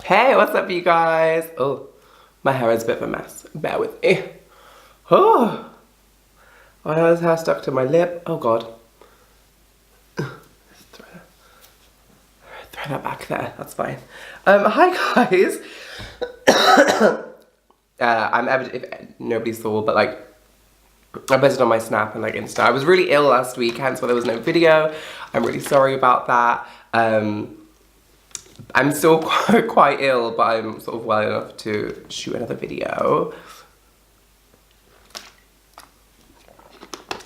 Hey, what's up, you guys? Oh, my hair is a bit of a mess. Bear with me. Oh, I have his hair stuck to my lip. Oh, God. Throw that back there. That's fine. Hi, guys. If nobody saw, but like, I posted on my Snap and like Insta. I was really ill last week, hence why there was no video. I'm really sorry about that. I'm still quite ill, but I'm sort of well enough to shoot another video.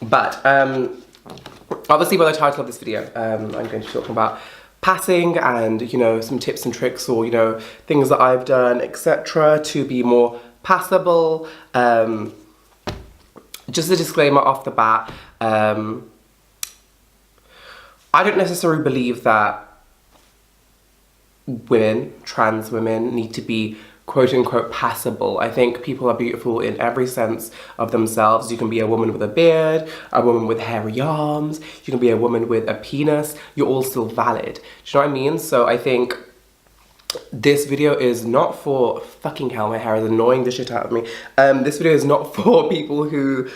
But obviously by the title of this video, I'm going to be talking about passing and, you know, some tips and tricks or, you know, things that I've done, etc. to be more passable. Just a disclaimer off the bat, I don't necessarily believe that women, trans women, need to be quote-unquote passable. I think people are beautiful in every sense of themselves. You can be a woman with a beard, a woman with hairy arms, you can be a woman with a penis, you're all still valid. Do you know what I mean? So I think this video is not for, fucking hell, my hair is annoying the shit out of me. This video is not for people who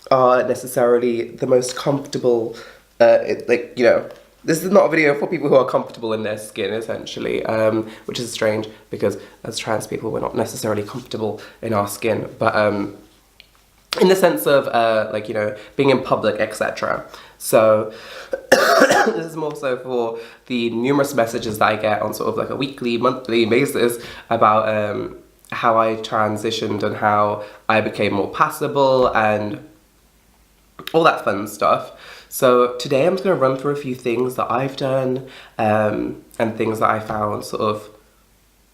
are necessarily the most comfortable, like, you know, this is not a video for people who are comfortable in their skin, essentially, which is strange because as trans people, we're not necessarily comfortable in our skin, but in the sense of, like, you know, being in public, etc. So this is more so for the numerous messages that I get on sort of like a weekly, monthly basis about how I transitioned and how I became more passable and all that fun stuff. So today I'm just going to run through a few things that I've done and things that I found sort of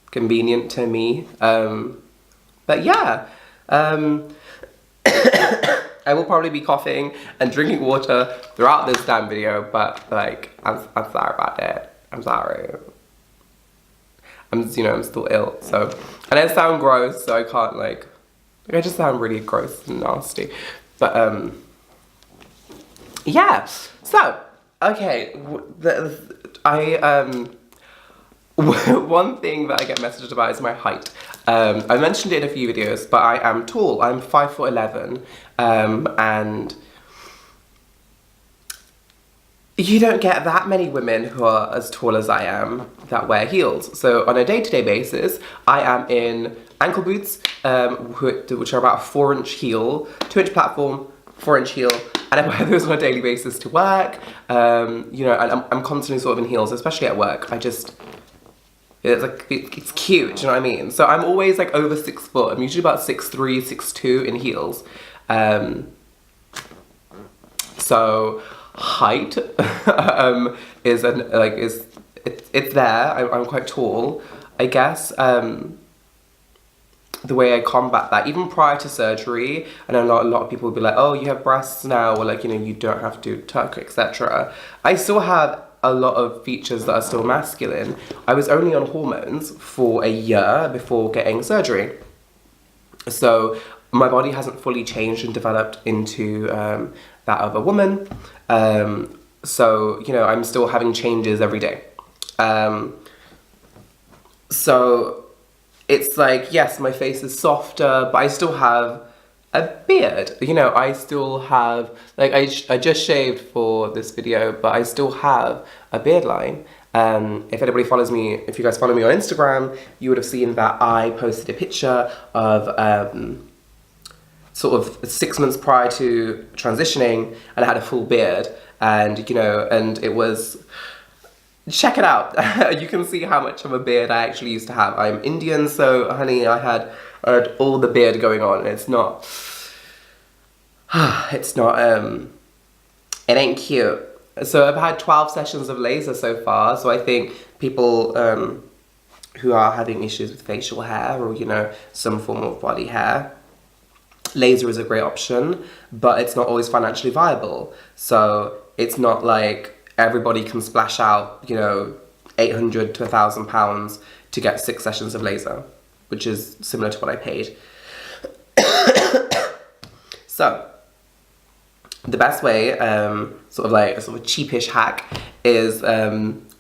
convenient to me. But yeah, I will probably be coughing and drinking water throughout this damn video, but like, I'm sorry about that. I'm sorry. I'm still ill, so, and I sound gross, so I can't like I just sound really gross and nasty, but yeah, so, okay, one thing that I get messaged about is my height. I mentioned it in a few videos, but I am tall. I'm 5'11", and you don't get that many women who are as tall as I am that wear heels. So on a day-to-day basis, I am in ankle boots, which are about a 4-inch heel, 2-inch platform, 4-inch heel, and I wear those on a daily basis to work. You know, and I'm constantly sort of in heels, especially at work. It's like, it's cute, do you know what I mean? So I'm always like over 6 foot. I'm usually about 6'3", 6'2" in heels. So height is it's there. I'm quite tall, I guess. The way I combat that, even prior to surgery, I know a lot of people will be like, oh, you have breasts now, or like, you know, you don't have to tuck, etc. I still have a lot of features that are still masculine. I was only on hormones for a year before getting surgery. So my body hasn't fully changed and developed into that of a woman. So, you know, I'm still having changes every day. So it's like, yes, my face is softer, but I still have a beard. You know, I still have, like, I just shaved for this video, but I still have a beard line. If anybody follows me, if you guys follow me on Instagram, you would have seen that I posted a picture of sort of 6 months prior to transitioning, and I had a full beard, and, you know, and it was, check it out. You can see how much of a beard I actually used to have. I'm Indian, so honey, I had all the beard going on. It's not, it ain't cute. So I've had 12 sessions of laser so far, so I think people who are having issues with facial hair or, you know, some form of body hair, laser is a great option, but it's not always financially viable. So it's not like everybody can splash out, you know, £800 to £1,000 to get 6 sessions of laser, which is similar to what I paid. So the best way, sort of like a sort of cheapish hack, is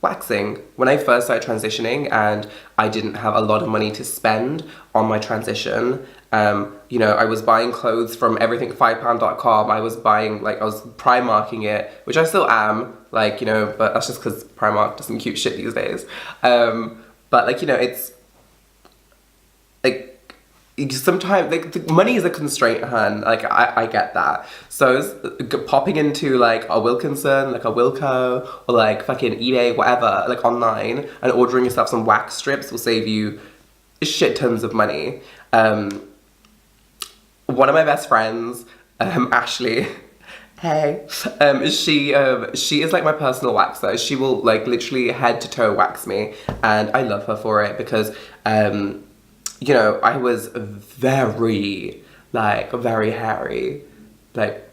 waxing. When I first started transitioning and I didn't have a lot of money to spend on my transition, you know, I was buying clothes from everything5pound.com. I was buying, like, I was Primarking it, which I still am, like, you know, but that's just because Primark does some cute shit these days. But, like, you know, it's, like, sometimes, like, the money is a constraint, hun. Like, I get that. So popping into, like, a Wilkinson, like a Wilco, or like fucking eBay, whatever, like online, and ordering yourself some wax strips will save you shit tons of money. One of my best friends, Ashley, hey, she is like my personal waxer. She will, like, literally head to toe wax me, and I love her for it because, you know, I was very hairy, like,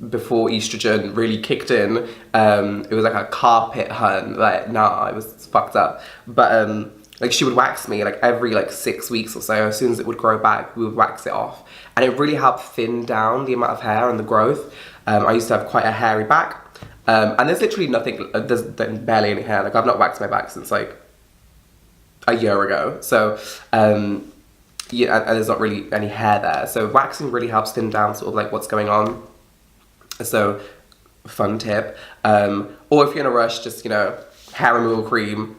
before estrogen really kicked in. It was like a carpet, hun. Like, nah, it was fucked up. But, like, she would wax me, like, every, like, 6 weeks or so. As soon as it would grow back, we would wax it off. And it really helped thin down the amount of hair and the growth. I used to have quite a hairy back. And there's literally nothing, there's barely any hair. Like, I've not waxed my back since, like, a year ago. So, yeah, and there's not really any hair there. So waxing really helps thin down sort of like what's going on. So, fun tip. Or if you're in a rush, just, you know, hair removal cream.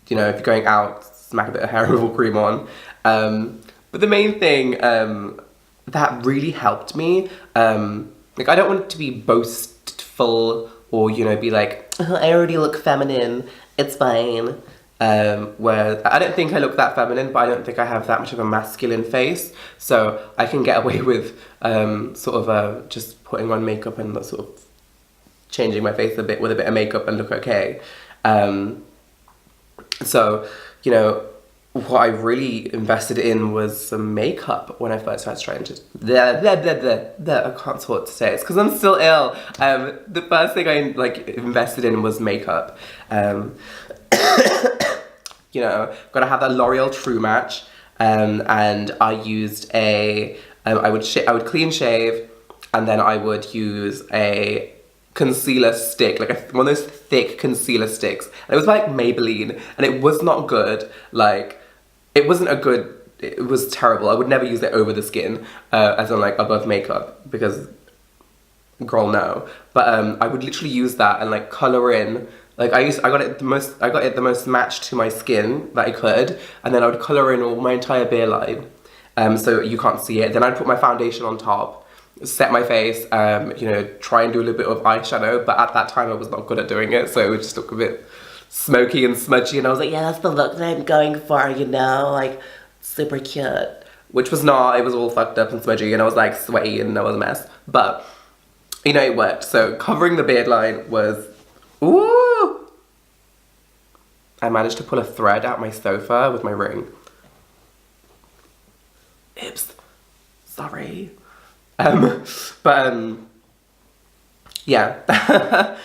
You know, if you're going out, smack a bit of hair removal cream on. But the main thing that really helped me, like, I don't want it to be boastful or, you know, be like, oh, I already look feminine, it's fine. Where I don't think I look that feminine, but I don't think I have that much of a masculine face, so I can get away with sort of just putting on makeup and sort of changing my face a bit with a bit of makeup and look okay. So, you know, what I really invested in was some makeup when I first started trying to... I can't talk today. It's because I'm still ill. The first thing I, like, invested in was makeup. You know, gotta have that L'Oreal True Match, and I used I would clean shave, and then I would use a concealer stick, like one of those thick concealer sticks, and it was like Maybelline, and it was not good. Like, it wasn't a good, it was terrible. I would never use it over the skin, as in, like, above makeup, because girl, no. But I would literally use that and, like, color in. Like, I got it the most matched to my skin that I could, and then I would colour in all my entire beer line, so you can't see it. Then I'd put my foundation on top, set my face, you know, try and do a little bit of eyeshadow, but at that time I was not good at doing it, so it would just look a bit smoky and smudgy, and I was like, yeah, that's the look that I'm going for, you know, like, super cute. Which was not, it was all fucked up and smudgy, and I was, like, sweaty, and I was a mess. But, you know, it worked. So covering the beard line was, ooh! I managed to pull a thread out my sofa with my ring. Oops. Sorry. Yeah.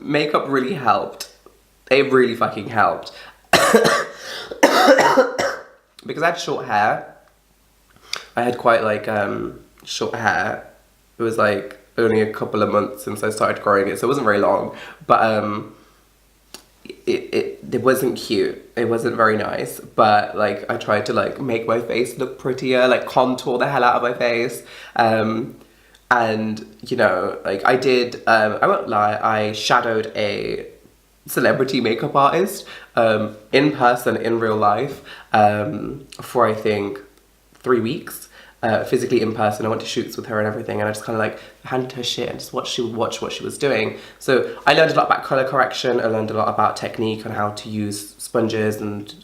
Makeup really helped. It really fucking helped. Because I had short hair. I had quite, like, short hair. It was, like, only a couple of months since I started growing it, so it wasn't very long. But, it wasn't cute. It wasn't very nice, but, like, I tried to, like, make my face look prettier, like, contour the hell out of my face. And, you know, like, I did, I won't lie, I shadowed a celebrity makeup artist in person, in real life, for, I think, 3 weeks. Physically in person. I went to shoots with her and everything, and I just kind of, like, handed her shit and just watch what she was doing. So I learned a lot about colour correction. I learned a lot about technique and how to use sponges and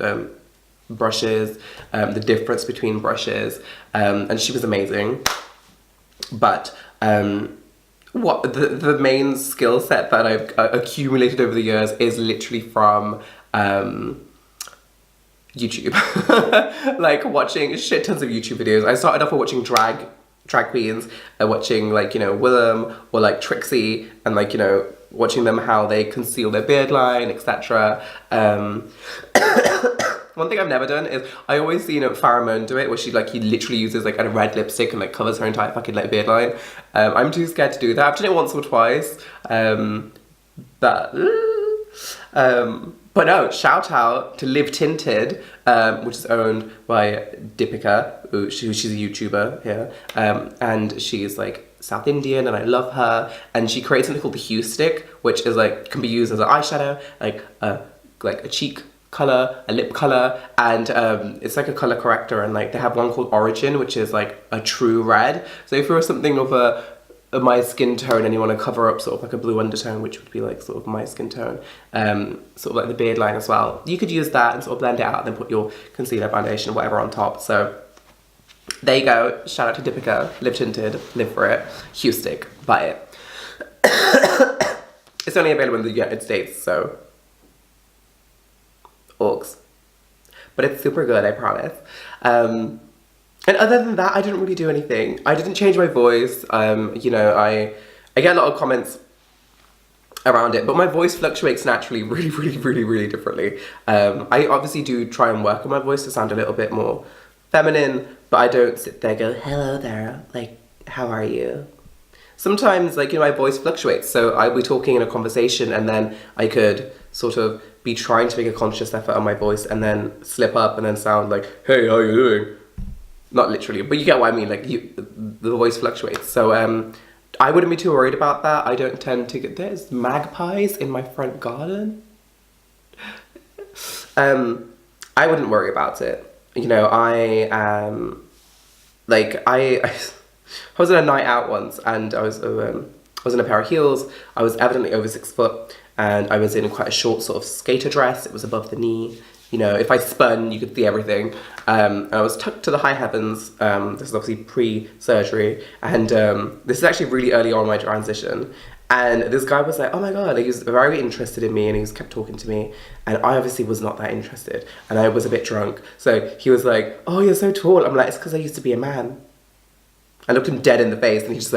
brushes, the difference between brushes, and she was amazing. But what the main skill set that I've accumulated over the years is literally from YouTube. Like, watching shit tons of YouTube videos. I started off with watching drag queens, watching, like, you know, Willem or, like, Trixie, and, like, you know, watching them how they conceal their beard line, etc. One thing I've never done is, I always see, you know, Farrah Moan do it, where she, like, he literally uses, like, a red lipstick and, like, covers her entire fucking, like, beard line. I'm too scared to do that. I've done it once or twice, but But no, shout out to Live Tinted, which is owned by Deepika, she's a YouTuber here, and she's like South Indian, and I love her. And she creates something called the Hue Stick, which is like can be used as an eyeshadow, like a cheek color, a lip color, and it's like a color corrector. And like they have one called Origin, which is like a true red. So if you're something of my skin tone and you want to cover up sort of like a blue undertone, which would be like sort of my skin tone, sort of like the beard line as well, you could use that and sort of blend it out and then put your concealer, foundation, whatever on top. So there you go. Shout out to Deepika. Live Tinted, live for it. Hue Stick, buy it. It's only available in the United States, so orgs. But it's super good, I promise. And other than that, I didn't really do anything. I didn't change my voice. You know, I get a lot of comments around it, but my voice fluctuates naturally really differently. I obviously do try and work on my voice to sound a little bit more feminine, but I don't sit there and go, hello there, like, how are you? Sometimes, like, you know, my voice fluctuates, so I'll be talking in a conversation and then I could sort of be trying to make a conscious effort on my voice and then slip up and then sound like, hey, how you doing? Not literally, but you get what I mean, like, the voice fluctuates. So I wouldn't be too worried about that. I don't tend to get, there's magpies in my front garden. I wouldn't worry about it. You know, I was on a night out once and I was in a pair of heels. I was evidently over 6 foot and I was in quite a short sort of skater dress. It was above the knee. You know, if I spun, you could see everything. I was tucked to the high heavens. This is obviously pre-surgery. And this is actually really early on in my transition. And this guy was like, oh my God, like, he was very interested in me and he was kept talking to me. And I obviously was not that interested. And I was a bit drunk. So he was like, oh, you're so tall. I'm like, it's because I used to be a man. I looked him dead in the face and he was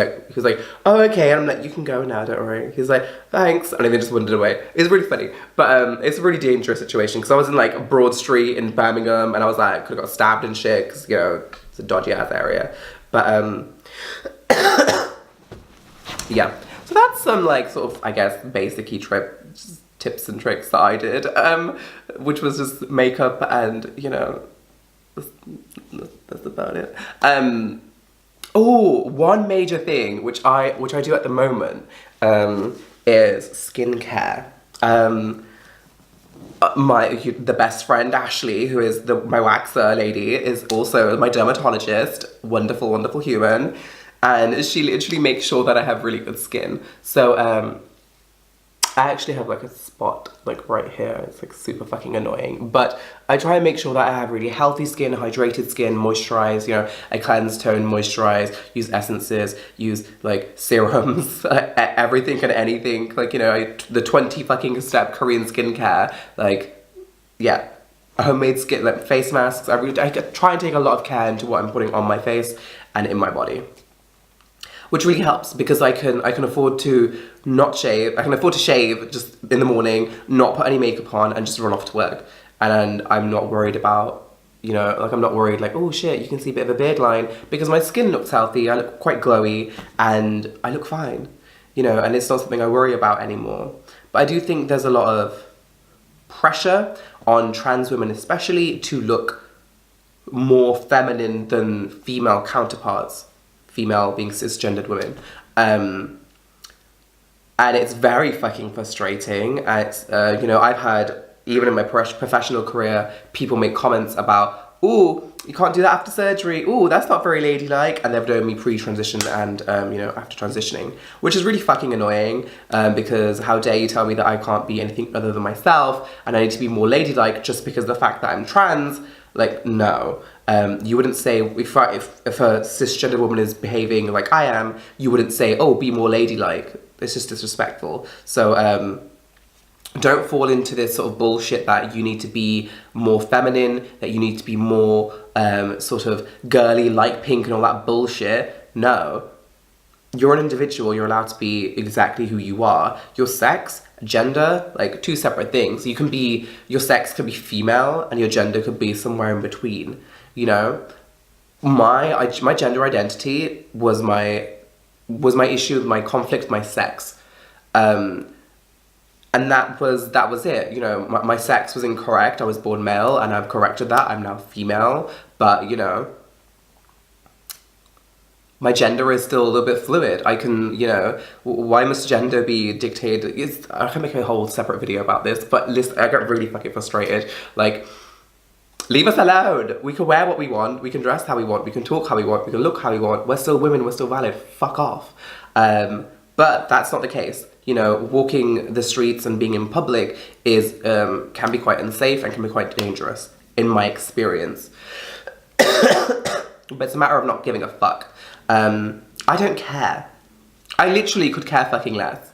like, oh, okay. And I'm like, you can go now, don't worry. He's like, thanks. And then just wandered away. It's really funny. But it's a really dangerous situation because I was in like Broad Street in Birmingham and I was like, could have got stabbed and shit because, you know, it's a dodgy ass area. But yeah. So that's some like sort of, I guess, basic-y tips and tricks that I did, which was just makeup and, you know, that's about it. Oh, one major thing which I do at the moment is skincare. The best friend Ashley, who is my waxer lady, is also my dermatologist. Wonderful, wonderful human, and she literally makes sure that I have really good skin. So I actually have like a spot like right here. It's like super fucking annoying, but I try and make sure that I have really healthy skin, hydrated skin, moisturize, you know, I cleanse, tone, moisturize, use essences, use like serums, everything and anything, like, you know, the 20 fucking step Korean skincare, like, yeah, homemade skin, like face masks. I try and take a lot of care into what I'm putting on my face and in my body, which really helps because I can afford to not shave. I can afford to shave just in the morning, not put any makeup on, and just run off to work. And I'm not worried about, you know, like I'm not worried like, oh shit, you can see a bit of a beard line, because my skin looks healthy, I look quite glowy, and I look fine, you know, and it's not something I worry about anymore. But I do think there's a lot of pressure on trans women especially to look more feminine than female counterparts. Female being cisgendered women. And it's very fucking frustrating. It's, you know, I've had, even in my professional career, people make comments about, ooh, you can't do that after surgery. Ooh, that's not very ladylike. And they've known me pre-transition and, you know, after transitioning, which is really fucking annoying because how dare you tell me that I can't be anything other than myself and I need to be more ladylike just because of the fact that I'm trans. Like, no. You wouldn't say, if a cisgender woman is behaving like I am, you wouldn't say, oh, be more ladylike. It's just disrespectful. So don't fall into this sort of bullshit that you need to be more feminine, that you need to be more sort of girly, like pink and all that bullshit. No. You're an individual, you're allowed to be exactly who you are. Your sex, gender, like two separate things. You can be, your sex could be female and your gender could be somewhere in between, you know? My gender identity was my issue, my conflict, my sex. And And that was it. You know, my sex was incorrect. I was born male, and I've corrected that. I'm now female. But, you know, my gender is still a little bit fluid. I can, you know, why must gender be dictated? I can make a whole separate video about this, but listen, I get really fucking frustrated. Like, leave us alone. We can wear what we want. We can dress how we want. We can talk how we want. We can look how we want. We're still women. We're still valid. Fuck off. But that's not the case. You know, walking the streets and being in public is can be quite unsafe and can be quite dangerous, in my experience. But it's a matter of not giving a fuck. I don't care. I literally could care fucking less.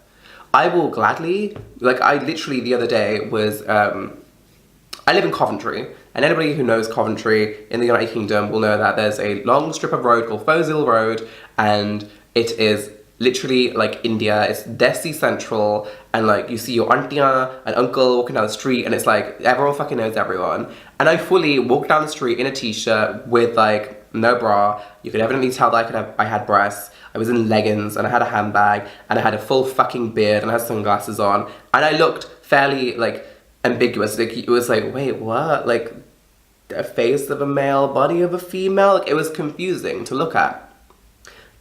I will gladly, like, I literally the other day was, I live in Coventry, and anybody who knows Coventry in the United Kingdom will know that there's a long strip of road called Fozil Road, and it is literally like India. It's desi central, and like you see your auntie and uncle walking down the street, and it's like everyone fucking knows everyone. And I fully walked down the street in a t-shirt with like no bra. You could evidently tell that I had breasts. I was in leggings, and I had a handbag, and I had a full fucking beard, and I had sunglasses on, and I looked fairly like ambiguous. Like, it was like, wait, what? Like, a face of a male, body of a female? Like, it was confusing to look at.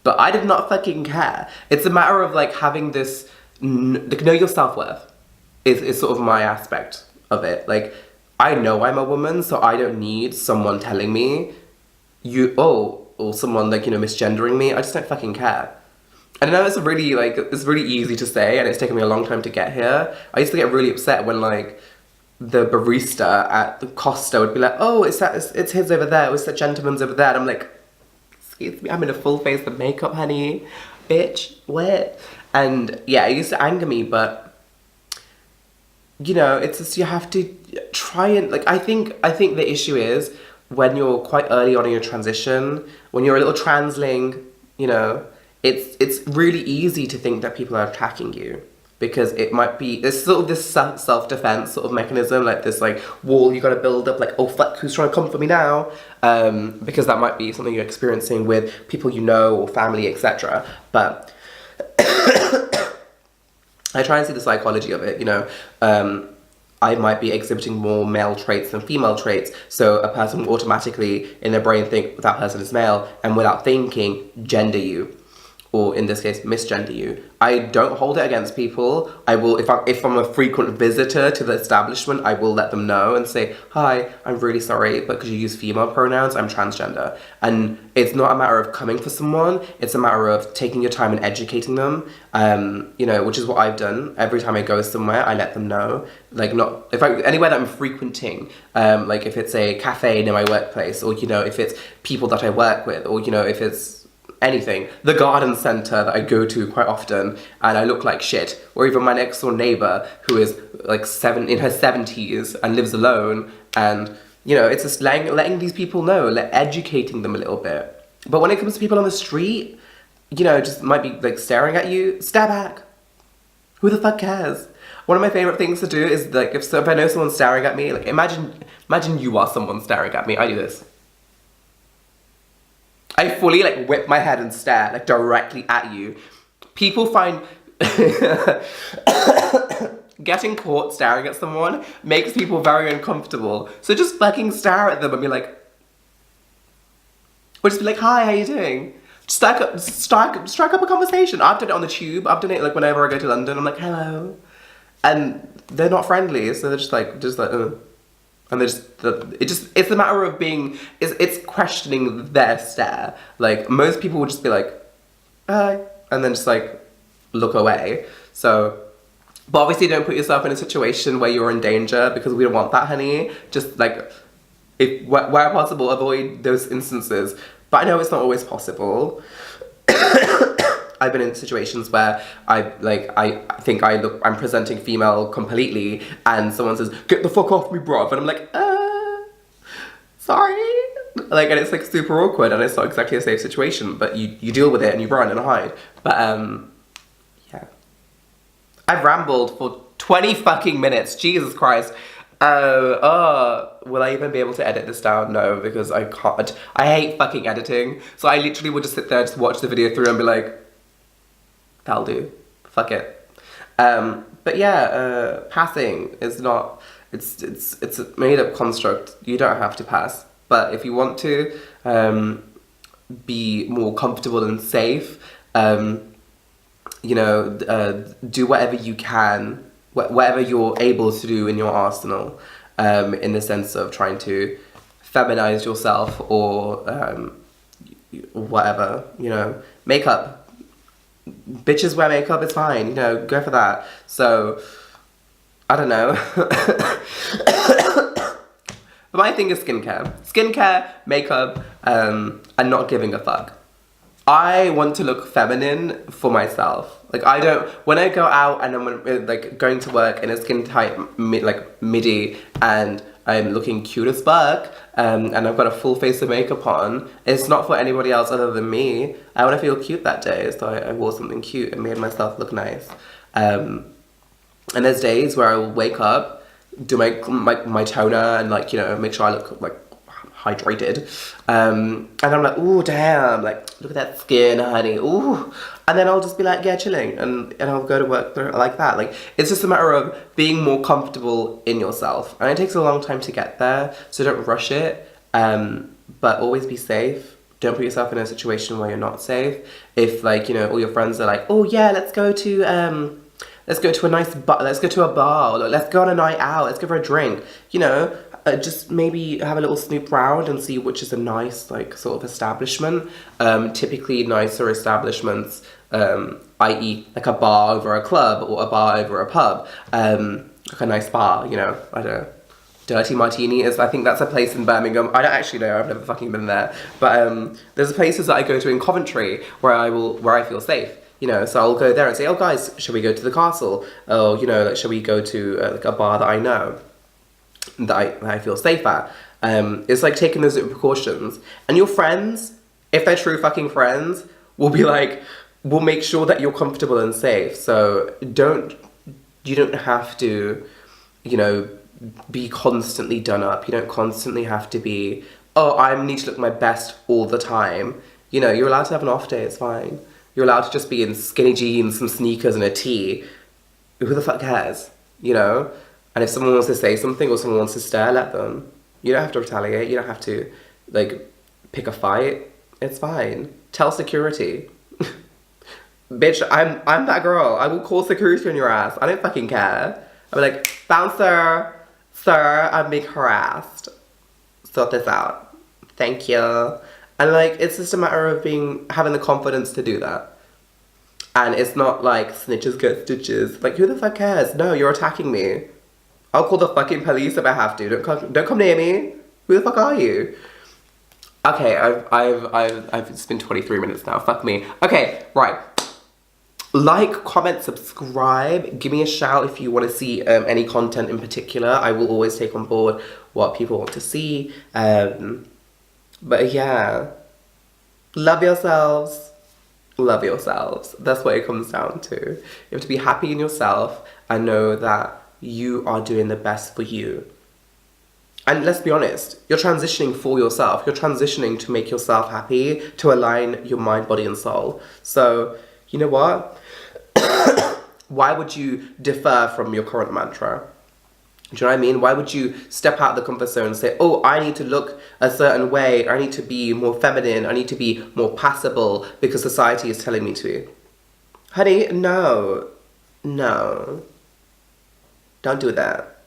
But I did not fucking care. It's a matter of like having this, like, know your self-worth is sort of my aspect of it. Like, I know I'm a woman, so I don't need someone telling me or someone like, you know, misgendering me. I just don't fucking care. And I know it's really easy to say, and it's taken me a long time to get here. I used to get really upset when like the barista at the Costa would be like, oh, it's his over there, it's that gentleman's over there. And I'm like, excuse me, I'm in a full face of makeup, honey. Bitch, what? And yeah, it used to anger me, but you know, it's just, you have to try and, like, I think the issue is when you're quite early on in your transition, when you're a little transling, you know, it's really easy to think that people are attacking you, because it might be, it's sort of this self-defense sort of mechanism, like this like wall you gotta build up, like, oh fuck, who's trying to come for me now? Because that might be something you're experiencing with people you know or family, etc. But I try and see the psychology of it, you know. I might be exhibiting more male traits than female traits, so a person will automatically in their brain think that person is male, and without thinking, gender you, or in this case, misgender you. I don't hold it against people. I will, if I'm a frequent visitor to the establishment, I will let them know and say, hi, I'm really sorry, but because you use female pronouns, I'm transgender. And it's not a matter of coming for someone, it's a matter of taking your time and educating them, you know, which is what I've done. Every time I go somewhere, I let them know. Like, anywhere that I'm frequenting, like if it's a cafe near my workplace, or, you know, if it's people that I work with, or, you know, if it's anything, the garden centre that I go to quite often and I look like shit, or even my next door neighbour who is like in her 70s and lives alone, and, you know, it's just letting these people know, educating them a little bit. But when it comes to people on the street, you know, just might be like staring at you, stare back. Who the fuck cares? One of my favourite things to do is like, if I know someone's staring at me, like imagine you are someone staring at me, I do this. I fully like whip my head and stare like directly at you. People find getting caught staring at someone makes people very uncomfortable. So just fucking stare at them and be like, or just be like, hi, how you doing? Strike up a conversation. I've done it on the tube. I've done it like whenever I go to London. I'm like, hello. And they're not friendly, so they're just like, and it's a matter of being, it's questioning their stare. Like, most people would just be like, hi, and then just like, look away. So, but obviously don't put yourself in a situation where you're in danger, because we don't want that, honey. Just like, where possible, avoid those instances. But I know it's not always possible. I've been in situations where I think I'm presenting female completely, and someone says, get the fuck off me, bruv, and I'm like, sorry. Like, and it's like super awkward, and it's not exactly a safe situation, but you deal with it and you run and hide. But yeah. I've rambled for 20 fucking minutes, Jesus Christ. Will I even be able to edit this down? No, because I can't. I hate fucking editing. So I literally would just sit there, just watch the video through and be like, that'll do. Fuck it. But yeah, passing is not, it's a made up construct. You don't have to pass. But if you want to be more comfortable and safe, do whatever you can, whatever you're able to do in your arsenal, in the sense of trying to feminize yourself or whatever, makeup. Bitches wear makeup, it's fine, go for that. So, I don't know. But my thing is skincare. Skincare, makeup, and not giving a fuck. I want to look feminine for myself. Like, when I go out and I'm like going to work in a skin tight midi and I'm looking cute as fuck, and I've got a full face of makeup on, it's not for anybody else other than me. I want to feel cute that day, so I wore something cute and made myself look nice. And there's days where I will wake up, do my toner and make sure I look like hydrated, and I'm like, ooh, damn, like, look at that skin, honey, ooh, and then I'll just be like, yeah, chilling, and I'll go to work like that. Like, it's just a matter of being more comfortable in yourself, and it takes a long time to get there, so don't rush it, but always be safe. Don't put yourself in a situation where you're not safe. If all your friends are like, oh yeah, let's go to a nice bar, let's go to a bar, or let's go on a night out, let's go for a drink, just maybe have a little snoop round and see which is a nice, sort of establishment. Typically nicer establishments, i.e. like a bar over a club or a bar over a pub, like a nice bar, I don't know. Dirty Martini I think that's a place in Birmingham. I don't actually know, I've never fucking been there. But there's places that I go to in Coventry where I feel safe. So I'll go there and say, oh guys, shall we go to the castle? Oh, shall we go to a bar that I know, that I feel safe at? It's like taking those precautions. And your friends, if they're true fucking friends, will make sure that you're comfortable and safe. So you don't have to, be constantly done up. You don't constantly have to be, oh, I need to look my best all the time. You're allowed to have an off day, it's fine. You're allowed to just be in skinny jeans, some sneakers and a tee. Who the fuck cares? And if someone wants to say something or someone wants to stare, let them. You don't have to retaliate. You don't have to, pick a fight. It's fine. Tell security. Bitch, I'm that girl. I will call security on your ass. I don't fucking care. I'll be like, bouncer, sir, I'm being harassed. Sort this out. Thank you. And it's just a matter of having the confidence to do that. And it's not like snitches get stitches. Who the fuck cares? No, you're attacking me. I'll call the fucking police if I have to. Don't come near me. Who the fuck are you? Okay, it's been 23 minutes now. Fuck me. Okay, right. Like, comment, subscribe. Give me a shout if you want to see any content in particular. I will always take on board what people want to see. But yeah, love yourselves. Love yourselves. That's what it comes down to. You have to be happy in yourself and know that you are doing the best for you. And let's be honest, you're transitioning for yourself. You're transitioning to make yourself happy, to align your mind, body, and soul. So, you know what? Why would you defer from your current mantra? Do you know what I mean? Why would you step out of the comfort zone and say, oh, I need to look a certain way, I need to be more feminine, I need to be more passable because society is telling me to? Honey, no. Don't do that.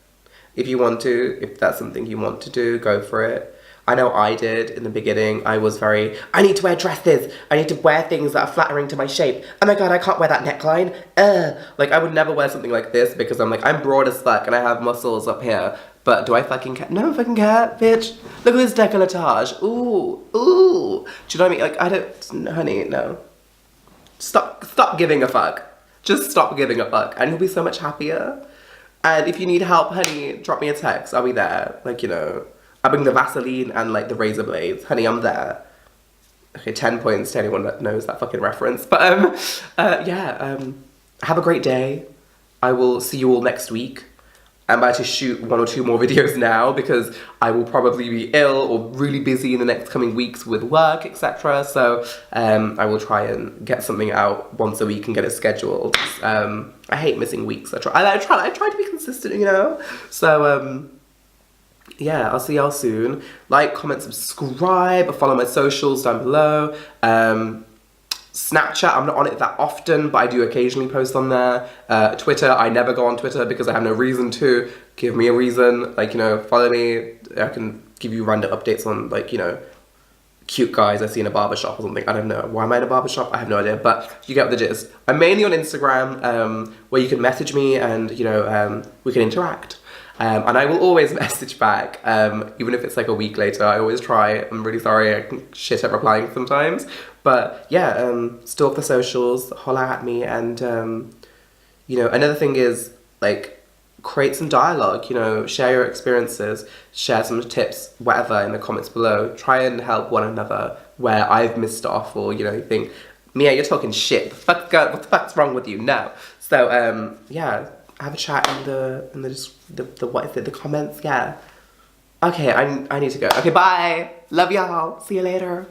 If that's something you want to do, go for it. I know I did in the beginning. I was I need to wear dresses. I need to wear things that are flattering to my shape. Oh my god, I can't wear that neckline. I would never wear something like this because I'm broad as fuck and I have muscles up here. But do I fucking care? No, I fucking care, bitch. Look at this décolletage. Ooh. Do you know what I mean? Honey, no. Stop giving a fuck. Just stop giving a fuck and you'll be so much happier. And if you need help, honey, drop me a text. I'll be there. I bring the Vaseline and the razor blades. Honey, I'm there. Okay, 10 points to anyone that knows that fucking reference. But have a great day. I will see you all next week. I'm about to shoot 1 or 2 more videos now because I will probably be ill or really busy in the next coming weeks with work, etc. So I will try and get something out once a week and get it scheduled. I hate missing weeks. I try to be consistent, you know. So yeah, I'll see y'all soon. Like, comment, subscribe, follow my socials down below. Snapchat, I'm not on it that often, but I do occasionally post on there. Twitter, I never go on Twitter because I have no reason to. Give me a reason, like, you know, follow me. I can give you random updates on, like, you know, cute guys I see in a barbershop or something. I don't know. Why am I in a barbershop? I have no idea, but you get the gist. I'm mainly on Instagram, where you can message me and, you know, we can interact. And I will always message back, even if it's like a week later. I always try. I'm really sorry, I can shit at replying sometimes. But yeah, stalk the socials, holler at me, and you know, another thing is, like, create some dialogue, you know, share your experiences, share some tips, whatever, in the comments below. Try and help one another where I've missed off, or, you know, you think, Mia, you're talking shit. What the fuck's wrong with you? No. So yeah, have a chat in the comments. Yeah. Okay, I need to go. Okay, bye. Love y'all. See you later.